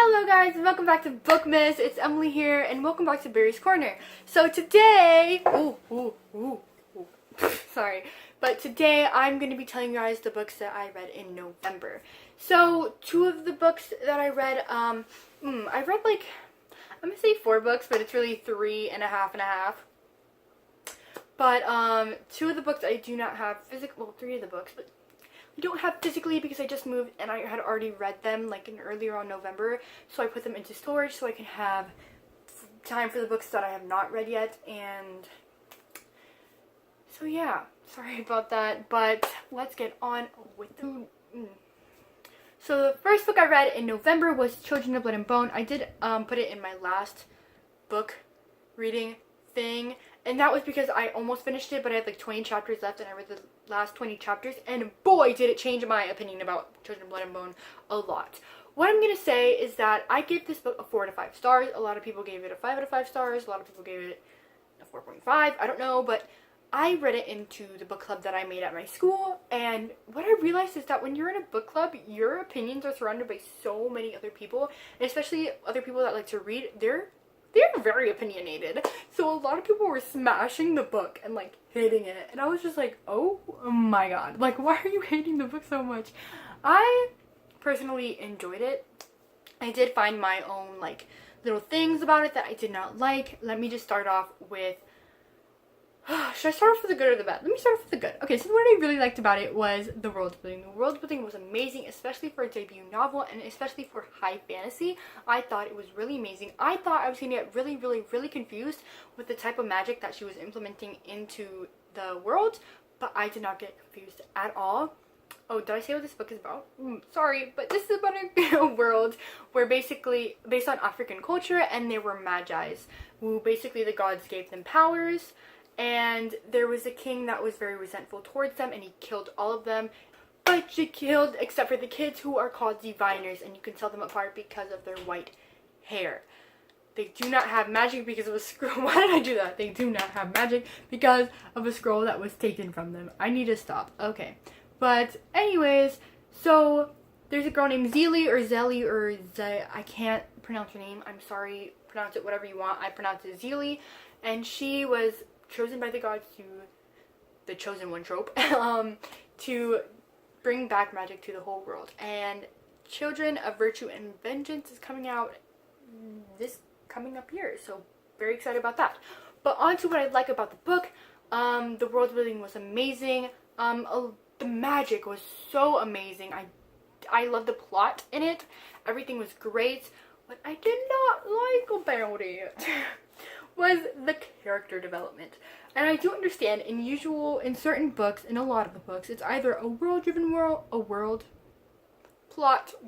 Hello guys, welcome back to Bookmas. It's Emily here, and welcome back to Barry's Corner. So today, sorry, but today I'm going to be telling you guys the books that I read in November. So two of the books that I read, I read like, I'm going to say 4 books, but it's really 3.5. But two of the books I do not have physical, well, 3 of the books, but I don't have physically because I just moved and I had already read them like earlier on November, so I put them into storage so I can have time for the books that I have not read yet. And so yeah, sorry about that, but let's get on with the So the first book I read in November was Children of Blood and Bone. I did put it in my last book reading thing, and that was because I almost finished it, but I had like 20 chapters left, and I read the last 20 chapters, and boy did it change my opinion about Children of Blood and Bone a lot. What I'm going to say is that I gave this book a 4 to 5 stars. A lot of people gave it a 5 out of 5 stars. A lot of people gave it a 4.5. I don't know, but I read it into the book club that I made at my school, and what I realized is that when you're in a book club, your opinions are surrounded by so many other people, and especially other people that like to read. They're very opinionated. So a lot of people were smashing the book and like hating it, and I was just like, oh my god, like, why are you hating the book so much? I personally enjoyed it. I did find my own like little things about it that I did not like. Let me just start off with should I start off with the good or the bad? Let me start off with the good. Okay, so what I really liked about it was the world building. The world building was amazing, especially for a debut novel, and especially for high fantasy. I thought it was really amazing. I thought I was going to get really confused with the type of magic that she was implementing into the world, but I did not get confused at all. Oh, did I say what this book is about? Sorry, but this is about a world where basically, based on African culture, and they were magi's, who basically the gods gave them powers. And there was a king that was very resentful towards them, and he killed all of them. But she killed, except for the kids, who are called diviners, and you can tell them apart because of their white hair. They do not have magic because of a scroll. Why did I do that? They do not have magic because of a scroll that was taken from them. I need to stop. Okay. But anyways, so there's a girl named Zelie or Zelly or I can't pronounce her name. I'm sorry. Pronounce it whatever you want. I pronounce it Zelie. And she was chosen by the gods, to the chosen one trope, to bring back magic to the whole world. And Children of Virtue and Vengeance is coming out this coming up year, so very excited about that. But on to what I like about the book. The world building was amazing. The magic was so amazing. I love the plot in it. Everything was great. What I did not like about it was the character development. And I do understand in certain books, in a lot of the books, it's either a world-driven world,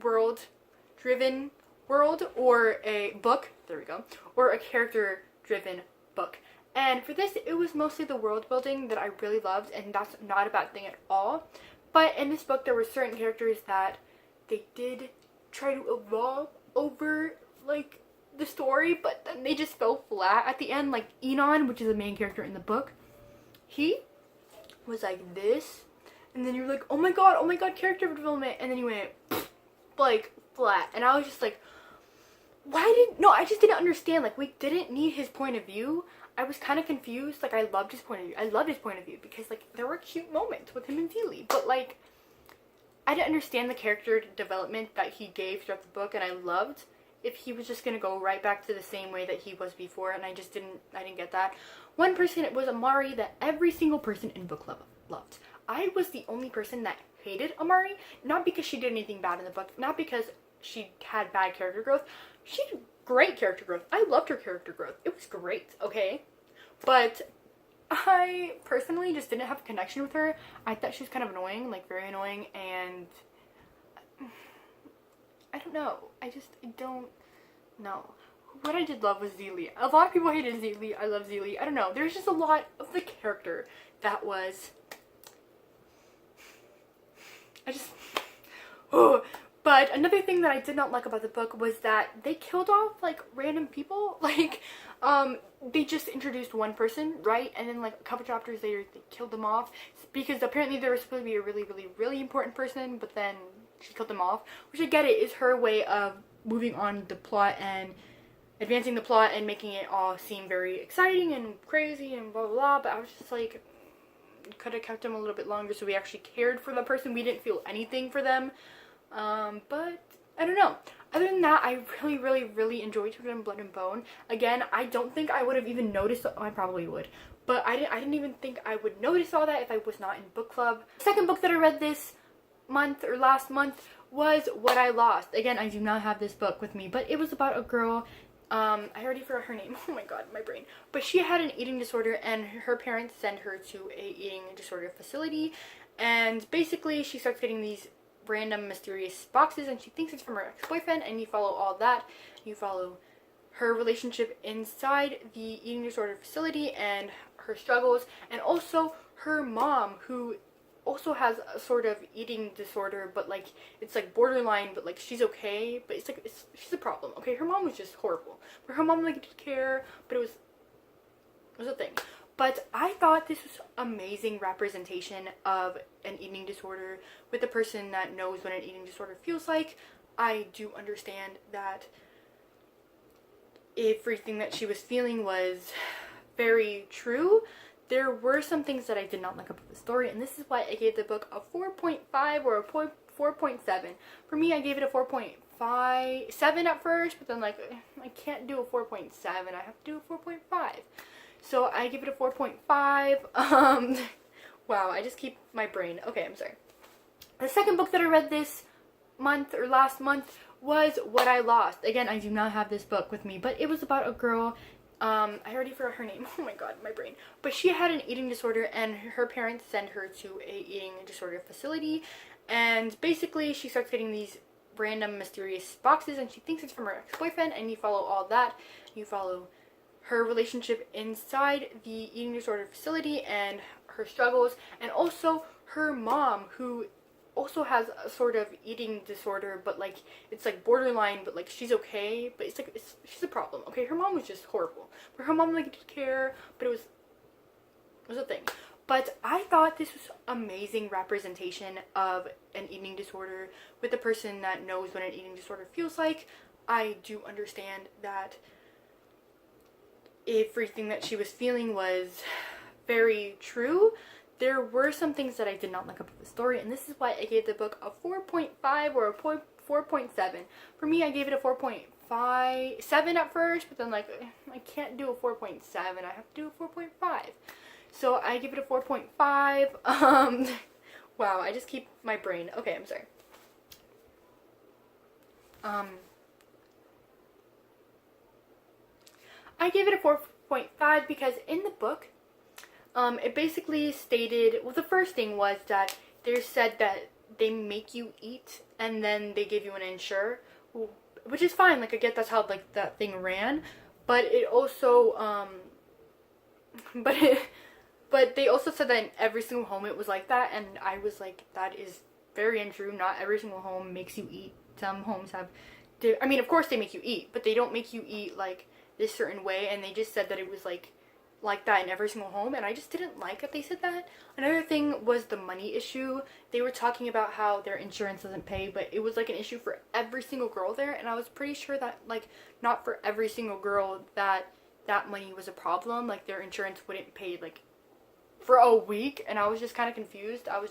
world-driven world, or a book, there we go, or a character-driven book. And for this, it was mostly the world building that I really loved, and that's not a bad thing at all. But in this book, there were certain characters that they did try to evolve over, like, the story, but then they just fell flat at the end. Like Enon, which is the main character in the book, he was like this, and then you're like, oh my god, character development, and then he went like flat, and I was just like, I just didn't understand. Like, we didn't need his point of view. I was kind of confused. Like, I loved his point of view because like there were cute moments with him and Zelie, but like I didn't understand the character development that he gave throughout the book, and I loved if he was just gonna go right back to the same way that he was before, and I didn't get that. One person, it was Amari, that every single person in book club loved. I was the only person that hated Amari, not because she did anything bad in the book, not because she had bad character growth. She had great character growth. I loved her character growth. It was great, okay? But I personally just didn't have a connection with her. I thought she was kind of annoying, like very annoying, and I don't know. I don't know. What I did love was Zelie. A lot of people hated Zelie. I love Zelie. I don't know. There's just a lot of the character that was... But another thing that I did not like about the book was that they killed off, like, random people. Like, they just introduced one person, right? And then, like, a couple chapters later, they killed them off. Because apparently they were supposed to be a really important person, but then she killed them off. Which I get it, is her way of moving on the plot and advancing the plot and making it all seem very exciting and crazy and blah blah blah, but I was just like, could have kept them a little bit longer so we actually cared for the person. We didn't feel anything for them. But I don't know. Other than that, I really enjoyed Children of Blood and Bone. Again, I don't think I would have even noticed. I probably would, but I didn't even think I would notice all that if I was not in book club. The second book that I read this month or last month was What I Lost. Again, I do not have this book with me, but it was about a girl. I already forgot her name. Oh my god, my brain. But she had an eating disorder, and her parents send her to a eating disorder facility, and basically she starts getting these random mysterious boxes, and she thinks it's from her ex-boyfriend, and you follow all that. You follow her relationship inside the eating disorder facility and her struggles, and also her mom, who also has a sort of eating disorder, but like it's like borderline, but like she's okay, but it's like she's a problem. Okay, her mom was just horrible, but her mom like didn't care, but it was a thing. But I thought this was amazing representation of an eating disorder with a person that knows what an eating disorder feels like. I do understand that everything that she was feeling was very true. There were some things that I did not like about the story, and this is why I gave the book a 4.5 or a 4.7. For me, I gave it a 4.7 at first, but then like I can't do a 4.7. I have to do a 4.5. So I give it a 4.5. Wow, I just keep my brain. Okay, I'm sorry. The second book that I read this month or last month was What I Lost. Again, I do not have this book with me, but it was about a girl. I already forgot her name. Oh my god, my brain. But she had an eating disorder, and her parents send her to a eating disorder facility, and basically she starts getting these random mysterious boxes, and she thinks it's from her ex-boyfriend, and you follow all that. You follow her relationship inside the eating disorder facility and her struggles, and also her mom, who also has a sort of eating disorder, but like it's like borderline, but like she's okay, but it's like she's a problem. Okay, her mom was just horrible, but her mom like didn't care, but it was a thing. But I thought this was amazing representation of an eating disorder with a person that knows what an eating disorder feels like. I do understand that everything that she was feeling was very true. There were some things that I did not like about the story, and this is why I gave the book a 4.5 or a 4.7. For me, I gave it a 4.7 at first, but then like I can't do a 4.7. I have to do a 4.5. So I give it a 4.5. Wow, I just keep my brain. Okay, I'm sorry. I gave it a 4.5 because in the book, it basically stated, well, the first thing was that they said that they make you eat and then they give you an insure, which is fine. Like, I get that's how like that thing ran, but it also, but they also said that in every single home it was like that, and I was like, that is very untrue. Not every single home makes you eat. Some homes have, I mean, of course they make you eat, but they don't make you eat like this certain way, and they just said that it was like that in every single home, and I just didn't like that they said that. Another thing was the money issue. They were talking about how their insurance doesn't pay, but it was like an issue for every single girl there, and I was pretty sure that like not for every single girl that money was a problem. Like their insurance wouldn't pay like for a week, and I was just kind of confused. I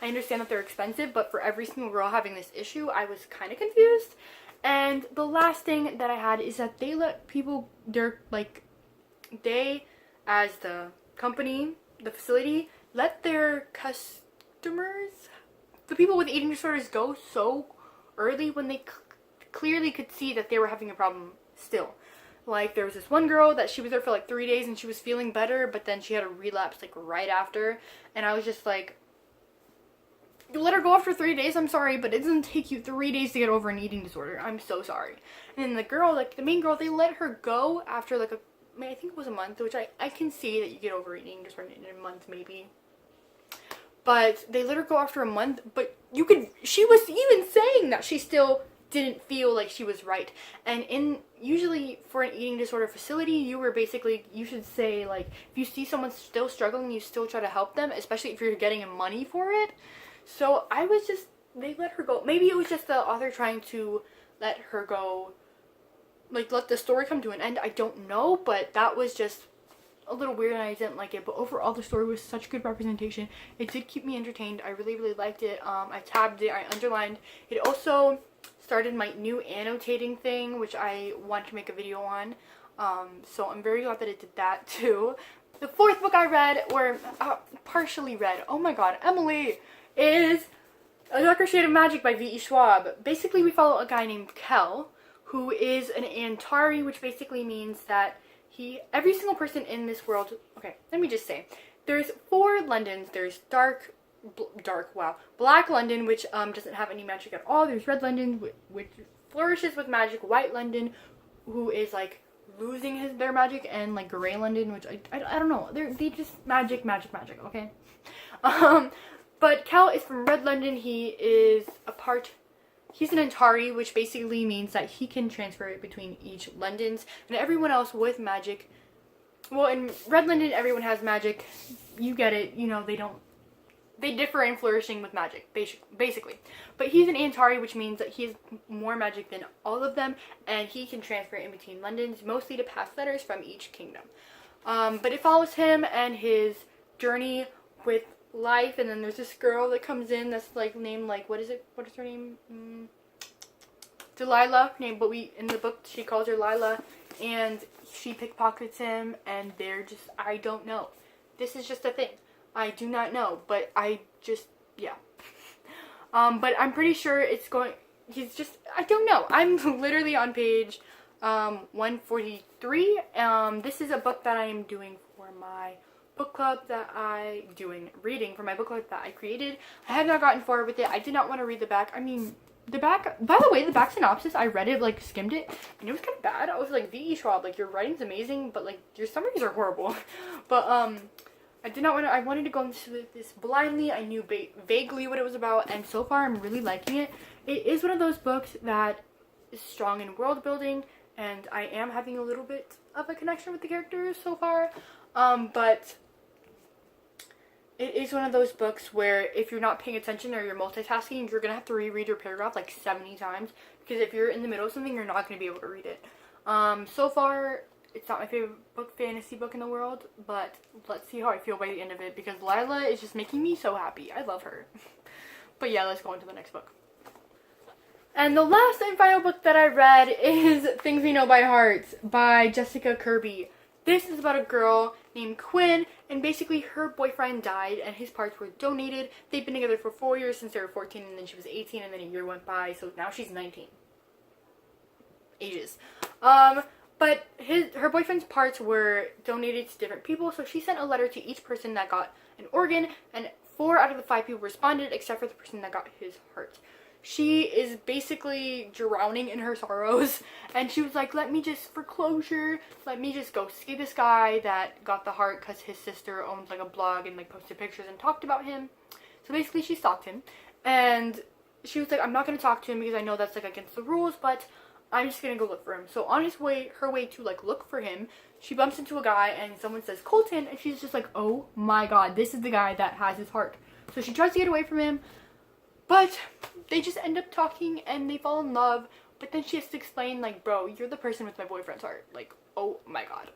understand that they're expensive, but for every single girl having this issue, I was kind of confused. And the last thing that I had is that they let people, they, as the company, the facility, let their customers, the people with eating disorders, go so early when they clearly could see that they were having a problem still. Like, there was this one girl that she was there for like 3 days and she was feeling better, but then she had a relapse like right after, and I was just like, you let her go after 3 days? I'm sorry, but it doesn't take you 3 days to get over an eating disorder. I'm so sorry. And then the girl, like the main girl, they let her go after like I think it was a month, which I can see that you get over an eating disorder in a month maybe. But they let her go after a month, but she was even saying that she still didn't feel like she was right. And usually for an eating disorder facility, you should say, like, if you see someone still struggling, you still try to help them, especially if you're getting money for it. So they let her go. Maybe it was just the author trying to let her go, like, let the story come to an end. I don't know, but that was just a little weird and I didn't like it. But overall, the story was such good representation. It did keep me entertained. I really, really liked it. I tabbed it, I underlined. It also started my new annotating thing, which I want to make a video on. So I'm very glad that it did that too. The fourth book I read, or partially read, oh my god, Emily, is A Darker Shade of Magic by V.E. Schwab. Basically, we follow a guy named Kel, who is an Antari, which basically means that every single person in this world, okay, let me just say, there's 4 Londons. There's Black London, which doesn't have any magic at all. There's Red London, which flourishes with magic. White London, who is like losing their magic, and like Gray London, which I don't know. They just magic, okay? But Cal is from Red London. He's an Antari, which basically means that he can transfer it between each Londons, and everyone else with magic. Well, in Red London, everyone has magic. You get it. You know, they differ in flourishing with magic, basically. But he's an Antari, which means that he has more magic than all of them, and he can transfer it in between Londons, mostly to pass letters from each kingdom. But it follows him and his journey with life, and then there's this girl that comes in that's like named like, what is her name? Delilah, but in the book she calls her Lila, and she pickpockets him, and they're just, I don't know. This is just a thing. I do not know, but yeah. But I'm pretty sure I don't know. I'm literally on page 143. This is a book that I am doing for my book club reading for my book club that I created. I have not gotten forward with it. I did not want to read the back. I mean, by the way, the back synopsis, I read it, like, skimmed it, and it was kind of bad. I was like, V.E. Schwab, like, your writing's amazing, but, like, your summaries are horrible. But, I wanted to go into this blindly. I knew vaguely what it was about, and so far I'm really liking it. It is one of those books that is strong in world building, and I am having a little bit of a connection with the characters so far. But it is one of those books where if you're not paying attention or you're multitasking, you're gonna have to reread your paragraph like 70 times, because if you're in the middle of something, you're not gonna be able to read it. So far, it's not my favorite fantasy book in the world, but let's see how I feel by the end of it, because Lila is just making me so happy. I love her. But yeah, let's go on to the next book. And the last and final book that I read is Things We Know by Heart by Jessica Kirby. This is about a girl named Quinn, and basically her boyfriend died and his parts were donated. They've been together for 4 years, since they were 14, and then she was 18, and then a year went by, so now she's 19. Ages. But her boyfriend's parts were donated to different people, so she sent a letter to each person that got an organ, and 4 out of the 5 people responded, except for the person that got his heart. She is basically drowning in her sorrows, and she was like, for closure, let me just go see this guy that got the heart, because his sister owns like a blog and like posted pictures and talked about him. So basically she stalked him, and she was like, I'm not going to talk to him because I know that's like against the rules, but I'm just gonna go look for him. So on her way to like look for him, she bumps into a guy and someone says Colton, and she's just like, oh my god, this is the guy that has his heart. So she tries to get away from him, but they just end up talking and they fall in love. But then she has to explain, like, bro, you're the person with my boyfriend's heart. Like, oh my god.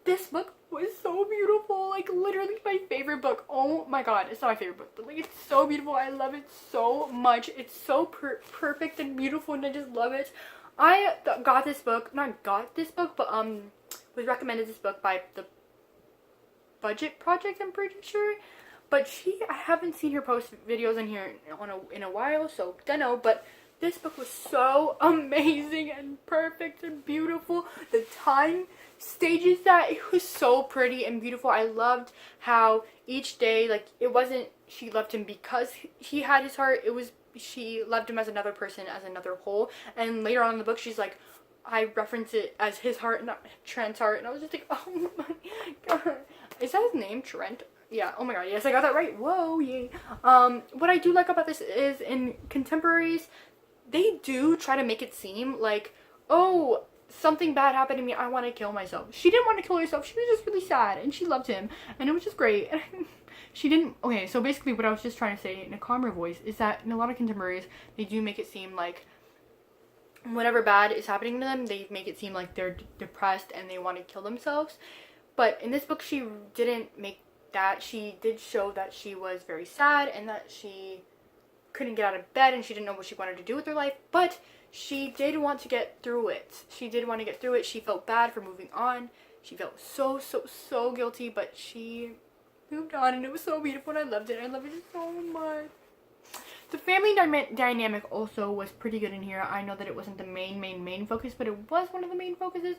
This book was so beautiful, like literally my favorite book. Oh my god, it's not my favorite book, but like it's so beautiful. I love it so much. It's so perfect and beautiful, and I just love it. I got this book, but was recommended this book by the Budget Project, I'm pretty sure. But I haven't seen her post videos in here in a while, so don't know. But this book was so amazing and perfect and beautiful. The time stages that, it was so pretty and beautiful. I loved how each day, like, it wasn't she loved him because he had his heart, it was she loved him as another person, as another whole. And later on in the book, she's like, I reference it as his heart, not Trent's heart. And I was just like, oh my god. Is that his name? Trent? Yeah, oh my god, yes, I got that right. Whoa, yay. What I do like about this is, in contemporaries, they do try to make it seem like, oh, something bad happened to me, I want to kill myself. She didn't want to kill herself, she was just really sad, and she loved him, and it was just great. She didn't, okay, so basically what I was just trying to say in a calmer voice is that in a lot of contemporaries, they do make it seem like whatever bad is happening to them, they make it seem like they're depressed and they want to kill themselves. But in this book, she didn't make that. She did show that she was very sad and that she couldn't get out of bed and she didn't know what she wanted to do with her life, but she did want to get through it. She did want to get through it. She felt bad for moving on. She felt so guilty, but she moved on, and it was so beautiful, and I loved it. I loved it so much. The family dynamic also was pretty good in here. I know that it wasn't the main focus, but it was one of the main focuses.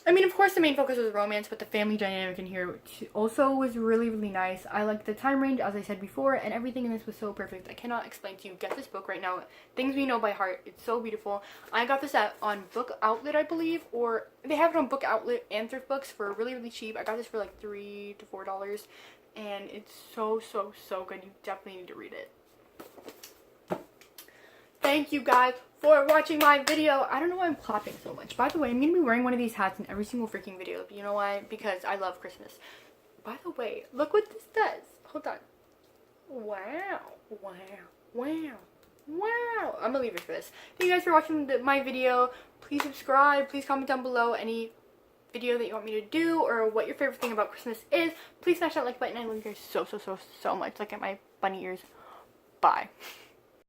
I mean, of course, the main focus was romance, but the family dynamic in here also was really nice. I liked the time range, as I said before, and everything in this was so perfect. I cannot explain to you. Get this book right now. Things We Know by Heart. It's so beautiful. I got this on Book Outlet, I believe, or they have it on Book Outlet and Thrift Books for really cheap. I got this for like $3 to $4, and it's so good. You definitely need to read it. Thank you guys for watching my video. I don't know why I'm clapping so much. By the way, I'm going to be wearing one of these hats in every single freaking video. You know why? Because I love Christmas. By the way, look what this does. Hold on. Wow. I'm going to leave it for this. Thank you guys for watching my video. Please subscribe. Please comment down below any video that you want me to do or what your favorite thing about Christmas is. Please smash that like button. I love you guys so much. Look at my bunny ears. Bye.